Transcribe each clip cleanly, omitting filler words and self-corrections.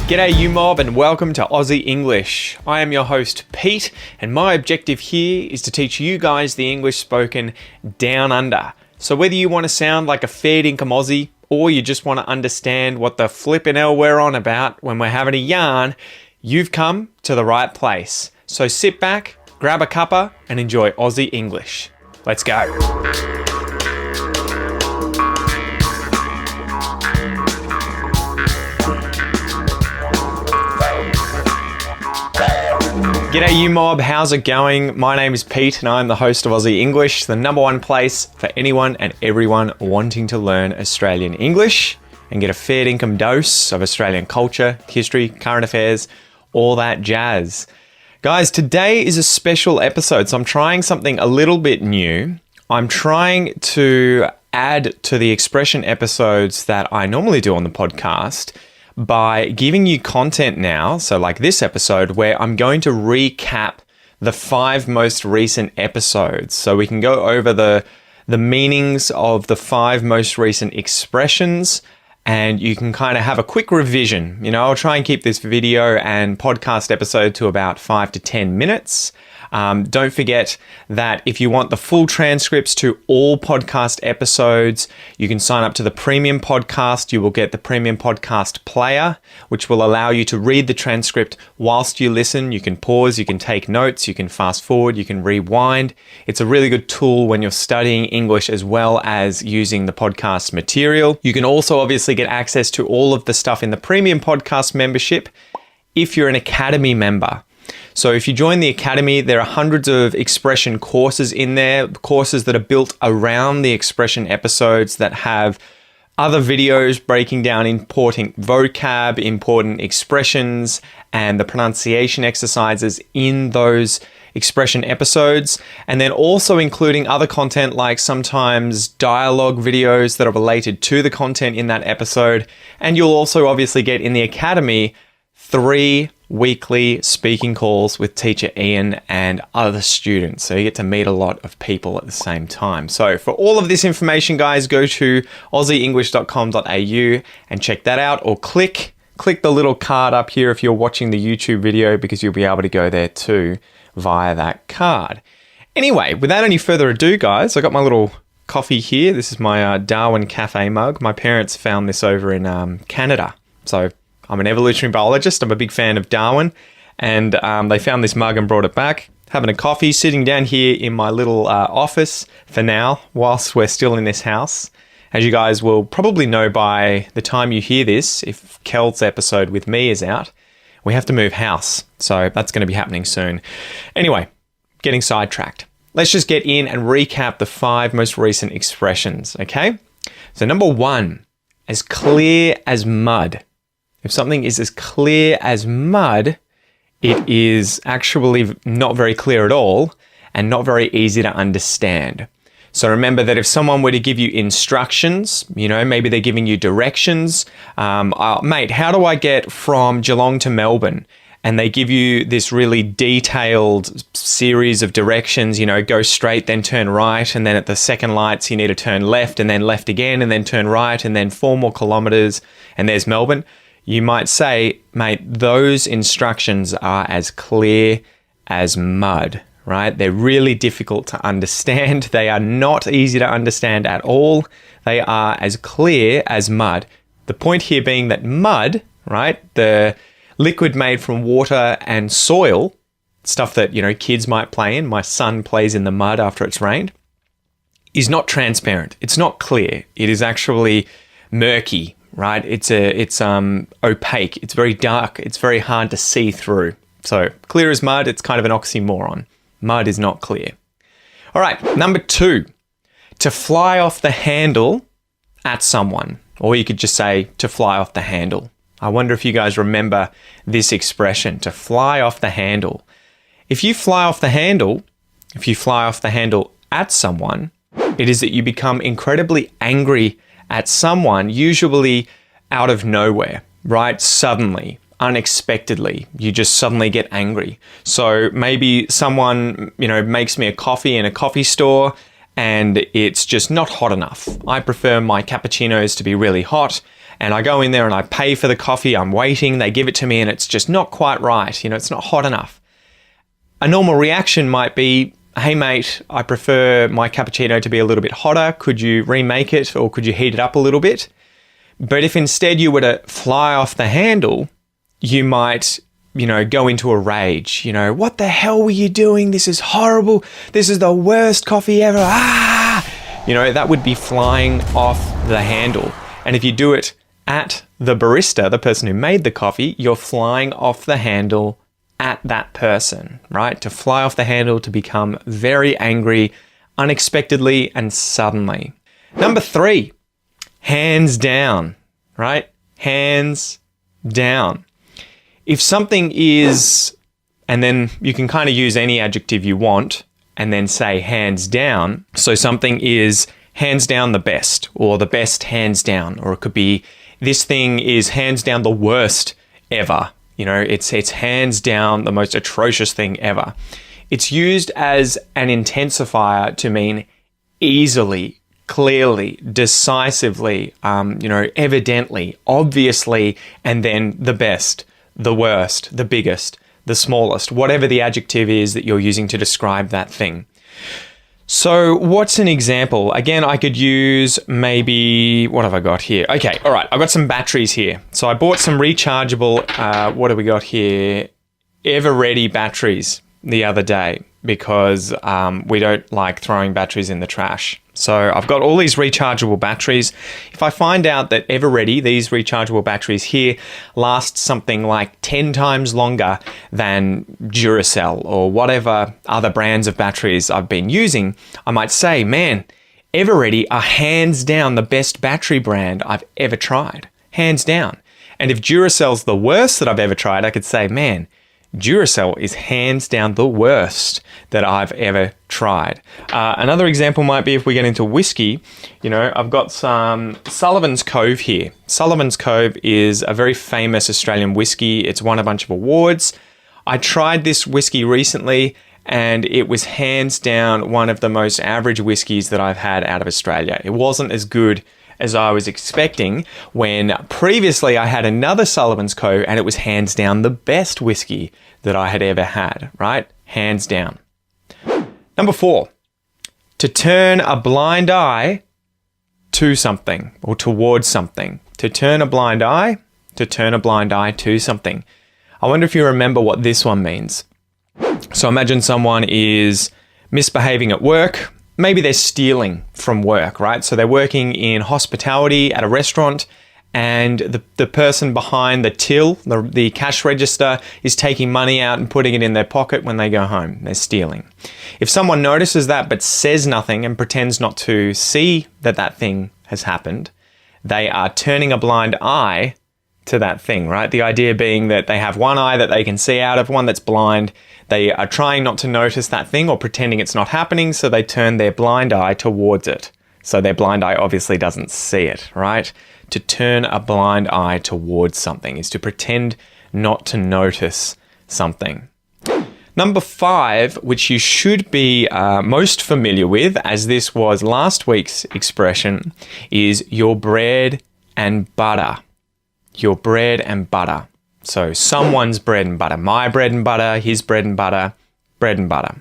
G'day you mob and welcome to Aussie English. I am your host Pete and my objective here is to teach you guys the English spoken down under. So whether you want to sound like a fair dinkum Aussie or you just want to understand what the flippin' hell we're on about when we're having a yarn, you've come to the right place. So sit back, grab a cuppa and enjoy Aussie English. Let's go. G'day you mob, how's it going? My name is Pete and I'm the host of Aussie English, the number one place for anyone and everyone wanting to learn Australian English and get a fair income dose of Australian culture, history, current affairs, all that jazz. Guys, today is a special episode, so I'm trying something a little bit new. I'm trying to add to the expression episodes that I normally do on the podcast by giving you content now, so like this episode, where I'm going to recap the 5 most recent episodes. So we can go over the meanings of the 5 most recent expressions, and you can kind of have a quick revision. You know, I'll try and keep this video and podcast episode to about 5 to 10 minutes. Don't forget that if you want the full transcripts to all podcast episodes, you can sign up to the premium podcast. You will get the premium podcast player, which will allow you to read the transcript whilst you listen. You can pause, you can take notes, you can fast forward, you can rewind. It's a really good tool when you're studying English as well as using the podcast material. You can also obviously get access to all of the stuff in the premium podcast membership if you're an Academy member. So if you join the Academy, there are hundreds of expression courses in there, courses that are built around the expression episodes that have other videos breaking down important vocab, important expressions, and the pronunciation exercises in those expression episodes, and then also including other content like sometimes dialogue videos that are related to the content in that episode. And you'll also obviously get in the Academy 3 weekly speaking calls with teacher Ian and other students. So you get to meet a lot of people at the same time. So for all of this information, guys, go to aussieenglish.com.au and check that out, or click the little card up here if you're watching the YouTube video, because you'll be able to go there too via that card. Anyway, without any further ado, guys, I got my little coffee here. This is my Darwin Cafe mug. My parents found this over in Canada. So I'm an evolutionary biologist. I'm a big fan of Darwin, and they found this mug and brought it back. Having a coffee, sitting down here in my little office for now, whilst we're still in this house. As you guys will probably know by the time you hear this, if Kel's episode with me is out, we have to move house. So that's going to be happening soon. Anyway, getting sidetracked. Let's just get in and recap the 5 most recent expressions, okay? So number 1, as clear as mud. If something is as clear as mud, it is actually not very clear at all and not very easy to understand. So remember that if someone were to give you instructions, you know, maybe they're giving you directions, mate, how do I get from Geelong to Melbourne? And they give you this really detailed series of directions, you know, go straight, then turn right, and then at the second lights you need to turn left, and then left again, and then turn right, and then 4 more kilometres, and there's Melbourne. You might say, mate, those instructions are as clear as mud, right? They're really difficult to understand. They are not easy to understand at all. They are as clear as mud. The point here being that mud, right, the liquid made from water and soil, stuff that, you know, kids might play in, my son plays in the mud after it's rained, is not transparent. It's not clear. It is actually murky, right? It's opaque. It's very dark. It's very hard to see through. So clear as mud, it's kind of an oxymoron. Mud is not clear. All right, number 2, to fly off the handle at someone, or you could just say to fly off the handle. I wonder if you guys remember this expression, to fly off the handle. If you fly off the handle at someone, it is that you become incredibly angry at someone, usually out of nowhere, right? Suddenly, unexpectedly, you just suddenly get angry. So maybe someone, you know, makes me a coffee in a coffee store and it's just not hot enough. I prefer my cappuccinos to be really hot, and I go in there and I pay for the coffee, I'm waiting, they give it to me and it's just not quite right, it's not hot enough. A normal reaction might be, hey mate, I prefer my cappuccino to be a little bit hotter, could you remake it or could you heat it up a little bit? But if instead you were to fly off the handle, you might go into a rage. What the hell were you doing? This is horrible. This is the worst coffee ever. That would be flying off the handle. And if you do it at the barista, the person who made the coffee, you're flying off the handle at that person, right? To fly off the handle, to become very angry unexpectedly and suddenly. Number 3, hands down, right? Hands down. If something is, and then you can kind of use any adjective you want and then say hands down. So something is hands down the best, or the best hands down, or it could be this thing is hands down the worst ever. It's hands down the most atrocious thing ever. It's used as an intensifier to mean easily, clearly, decisively, evidently, obviously, and then the best, the worst, the biggest, the smallest, whatever the adjective is that you're using to describe that thing. So what's an example? Again, I could use maybe, what have I got here? Okay, all right, I've got some batteries here. So I bought some rechargeable, what have we got here? Ever-ready batteries the other day because we don't like throwing batteries in the trash. So I've got all these rechargeable batteries. If I find out that Ever-ready, these rechargeable batteries here, last something like 10 times longer than Duracell or whatever other brands of batteries I've been using, I might say, man, Ever-ready are hands down the best battery brand I've ever tried. Hands down. And if Duracell's the worst that I've ever tried, I could say, man, Duracell is hands down the worst that I've ever tried. Another example might be if we get into whiskey. I've got some Sullivan's Cove here. Sullivan's Cove is a very famous Australian whiskey. It's won a bunch of awards. I tried this whiskey recently and it was hands down one of the most average whiskeys that I've had out of Australia. It wasn't as good as I was expecting when previously I had another Sullivan's Cove and it was hands down the best whiskey that I had ever had, right? Hands down. Number 4, to turn a blind eye to something or towards something. To turn a blind eye, to turn a blind eye to something. I wonder if you remember what this one means. So imagine someone is misbehaving at work. Maybe they're stealing from work, right? So they're working in hospitality at a restaurant and the person behind the till, the cash register, is taking money out and putting it in their pocket when they go home. They're stealing. If someone notices that but says nothing and pretends not to see that thing has happened, they are turning a blind eye to that thing, right? The idea being that they have one eye that they can see out of, one that's blind. They are trying not to notice that thing or pretending it's not happening, so they turn their blind eye towards it. So their blind eye obviously doesn't see it, right? To turn a blind eye towards something is to pretend not to notice something. Number 5, which you should be most familiar with, as this was last week's expression, is your bread and butter. Your bread and butter. So someone's bread and butter. My bread and butter, his bread and butter, bread and butter.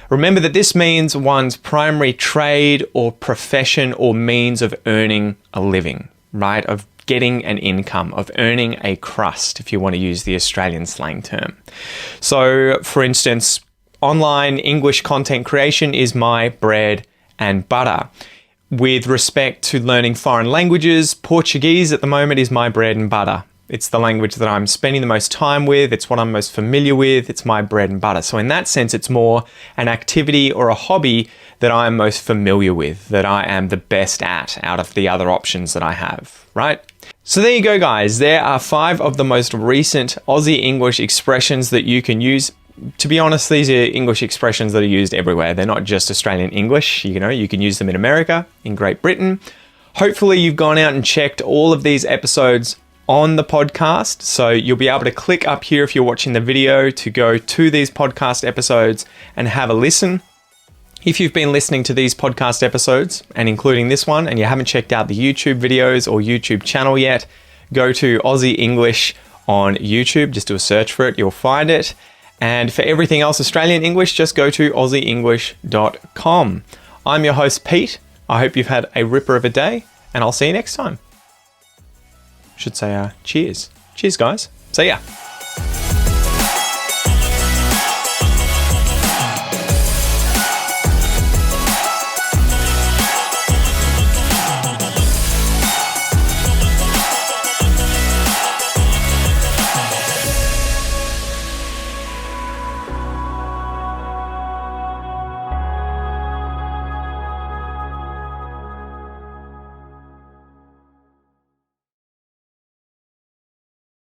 Remember that this means one's primary trade or profession or means of earning a living, right? Of getting an income, of earning a crust, if you want to use the Australian slang term. So, for instance, online English content creation is my bread and butter. With respect to learning foreign languages, Portuguese at the moment is my bread and butter. It's the language that I'm spending the most time with. It's what I'm most familiar with. It's my bread and butter. So in that sense, it's more an activity or a hobby that I'm most familiar with, that I am the best at out of the other options that I have, right? So there you go, guys. There are 5 of the most recent Aussie English expressions that you can use. To be honest, these are English expressions that are used everywhere. They're not just Australian English. You can use them in America, in Great Britain. Hopefully you've gone out and checked all of these episodes on the podcast. So you'll be able to click up here if you're watching the video to go to these podcast episodes and have a listen. If you've been listening to these podcast episodes, and including this one, and you haven't checked out the YouTube videos or YouTube channel yet, go to Aussie English on YouTube. Just do a search for it, you'll find it. And for everything else Australian English, just go to aussieenglish.com. I'm your host, Pete. I hope you've had a ripper of a day, and I'll see you next time. Should say cheers. Cheers, guys. See ya.